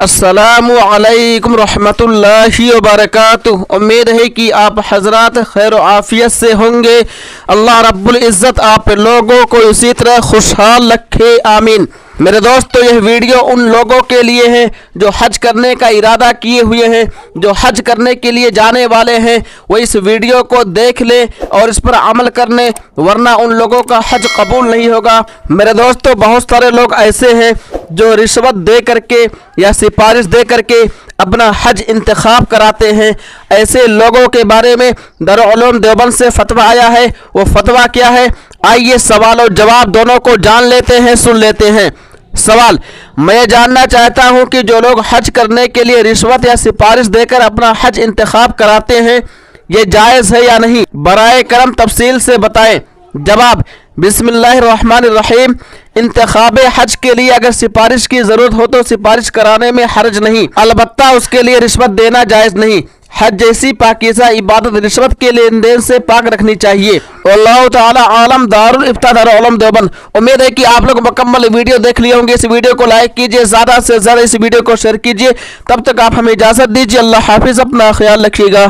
السلام علیکم رحمۃ اللہ وبرکاتہ۔ امید ہے کہ آپ حضرات خیر و عافیت سے ہوں گے۔ اللہ رب العزت آپ لوگوں کو اسی طرح خوشحال رکھے، آمین۔ میرے دوستو، یہ ویڈیو ان لوگوں کے لیے ہے جو حج کرنے کا ارادہ کیے ہوئے ہیں، جو حج کرنے کے لیے جانے والے ہیں، وہ اس ویڈیو کو دیکھ لیں اور اس پر عمل کرنے، ورنہ ان لوگوں کا حج قبول نہیں ہوگا۔ میرے دوستو، بہت سارے لوگ ایسے ہیں جو رشوت دے کر کے یا سفارش دے کر کے اپنا حج انتخاب کراتے ہیں۔ ایسے لوگوں کے بارے میں دارالعلوم دیوبند سے فتویٰ آیا ہے۔ وہ فتویٰ کیا ہے؟ آئیے سوال و جواب دونوں کو جان لیتے ہیں، سن لیتے ہیں۔ سوال: میں جاننا چاہتا ہوں کہ جو لوگ حج کرنے کے لیے رشوت یا سفارش دے کر اپنا حج انتخاب کراتے ہیں، یہ جائز ہے یا نہیں؟ برائے کرم تفصیل سے بتائیں۔ جواب: بسم اللہ الرحمن الرحیم۔ انتخاب حج کے لیے اگر سفارش کی ضرورت ہو تو سفارش کرانے میں حرج نہیں، البتہ اس کے لیے رشوت دینا جائز نہیں۔ حج جیسی پاکیزہ عبادت رشوت کے لین دین سے پاک رکھنی چاہیے۔ اللہ تعالی عالم۔ دارالفتہ دارالعلوم دیوبند۔ امید ہے کہ آپ لوگ مکمل ویڈیو دیکھ لیے ہوں گے۔ اس ویڈیو کو لائک کیجئے، زیادہ سے زیادہ اس ویڈیو کو شیئر کیجئے۔ تب تک آپ ہمیں اجازت دیجیے۔ اللہ حافظ، اپنا خیال رکھیے گا۔